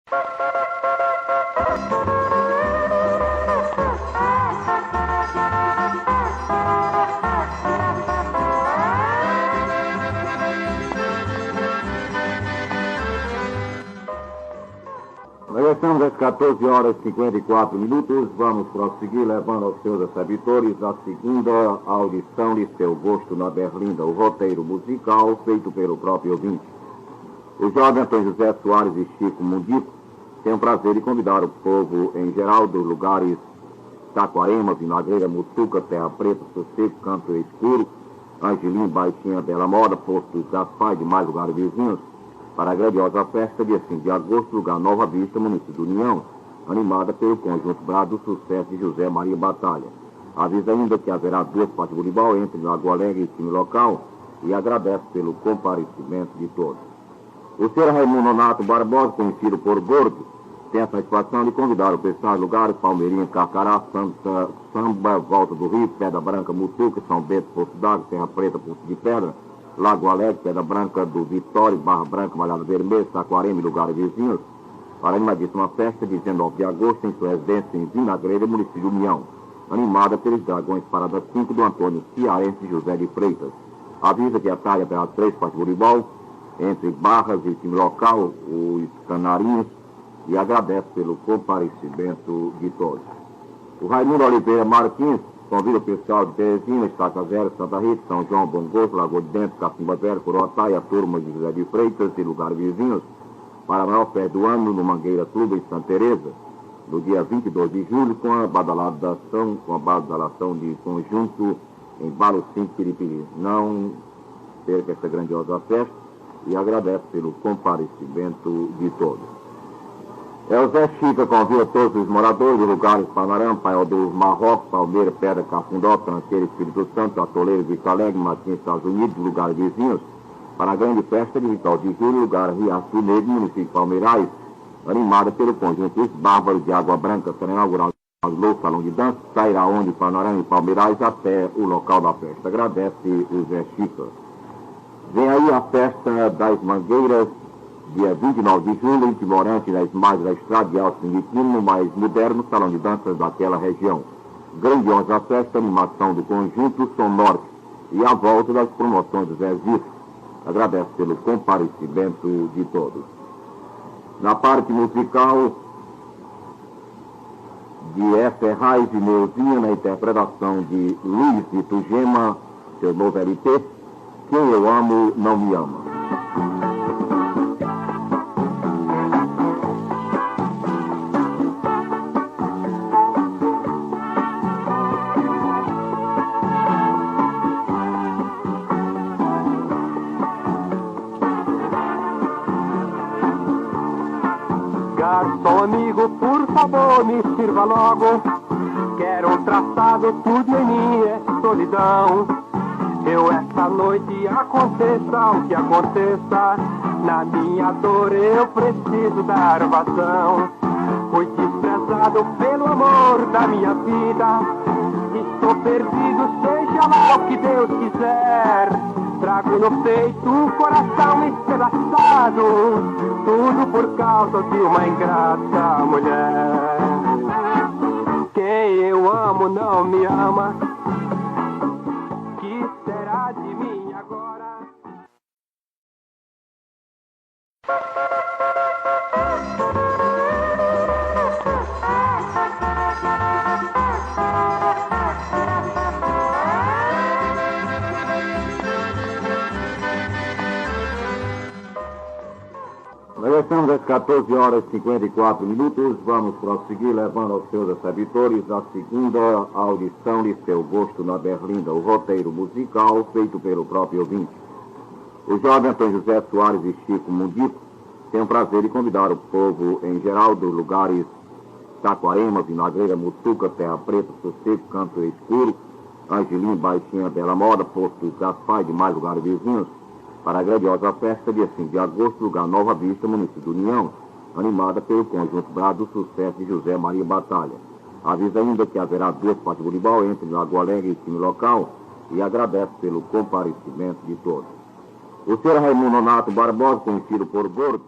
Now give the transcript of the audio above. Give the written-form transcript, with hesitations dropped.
Nós estamos às 14 horas e 54 minutos. Vamos prosseguir levando aos seus receptores a segunda audição de Seu Gosto na Berlinda, o roteiro musical feito pelo próprio ouvinte. O jovem Antônio José Soares e Chico Mundico têm o prazer de convidar o povo em geral dos lugares Taquarema, Vinagreira, Mutuca, Terra Preta, Sossego, Canto Escuro, Angelim, Baixinha, Bela Moda, Posto Gaspar e demais lugares vizinhos, para a grandiosa festa dia 5 de agosto, lugar Nova Vista, município do União, animada pelo conjunto Brado Sucesso de José Maria Batalha. Avisa ainda que haverá 2 partes de voleibol entre Lagoa Alegre e time local e agradece pelo comparecimento de todos. O senhor Raimundo Nonato Barbosa, conhecido por Gordo, tem a satisfação de convidar o pessoal de lugares Palmeirinha, Carcará, Samba, Volta do Rio, Pedra Branca, Mutuca, São Bento, Poço d'Água, Terra Preta, Poço de Pedra, Lago Alegre, Pedra Branca do Vitória, Barra Branca, Malhada Vermelha, Saquarema e lugares vizinhos, para a animadíssima festa de 19 de agosto em sua residência em Vinagreira, município de União, animada pelos Dragões Parada 5 do Antônio Cearense José de Freitas. Avisa que a tarde haverá 3 partes de voleibol entre Barras e time local, os Canarinhos, e agradece pelo comparecimento de todos. O Raimundo Oliveira Martins convida o pessoal de Teresina, Estaca Zero, Santa Rita, São João, Bom Gosto, Lagoa de Dentro, Cacimba Zero, Corotá e a turma de José de Freitas e lugares vizinhos para a maior festa do ano no Mangueira Clube em Santa Teresa, no dia 22 de julho, com a badalação de conjunto em Balo 5 Piripiri. Não perca essa grandiosa festa e agradece pelo comparecimento de todos. O Zé Chica convida todos os moradores de lugares Panarama, Paiol do Marrocos, Palmeira, Pedra, Cafundó, Tranqueira, Espírito Santo, Atoleiro, Vista Alegre, Martins, Estados Unidos, lugares vizinhos, para a grande festa de 20 de julho, lugar Riacho Negro, município de Palmeirais, animada pelo conjunto Os Bárbaros de Água Branca, será inaugurado no Salão de Dança, sairá onde Panarama e Palmeirais até o local da festa. Agradece o Zé Chica. Vem aí a festa das Mangueiras, dia 29 de julho, em Timorante, nas margens da estrada de Alto Singuitino, no mais moderno salão de danças daquela região. Grandiosa festa, animação do conjunto Som Norte e a volta das promoções do Zé Zito. Agradece pelo comparecimento de todos. Na parte musical, de Ferraz e Neuzinha, na interpretação de Luiz Vito Gema, seu novo LP, Quem Eu Amo Não Me Ama. Garçom amigo, por favor, me sirva logo. Quero um traçado, tudo em mim é solidão. Eu esta noite aconteça o que aconteça, na minha dor eu preciso dar vazão. Fui desprezado pelo amor da minha vida, estou perdido, seja lá o que Deus quiser. Trago no peito um coração espedaçado, tudo por causa de uma ingrata mulher. Quem eu amo não me ama, que será de mim agora? Nós estamos às 14 horas e 54 minutos. Vamos prosseguir levando aos seus receptores a segunda audição de Seu Gosto na Berlinda, o roteiro musical feito pelo próprio ouvinte. O jovem Antônio José Soares e Chico Mundico têm o prazer de convidar o povo em geral dos lugares Taquarema, Vinagreira, Mutuca, Terra Preta, Sossego, Canto Escuro, Angelim, Baixinha, Bela Moda, Posto Gaspar e demais lugares vizinhos, para a grandiosa festa dia 5 de agosto, lugar Nova Vista, município do União, animada pelo conjunto Brado Sucesso de José Maria Batalha. Avisa ainda que haverá 2 partes de voleibol entre Lagoa Alegre e time local e agradece pelo comparecimento de todos. O senhor Raimundo Nonato Barbosa, conhecido por Gordo,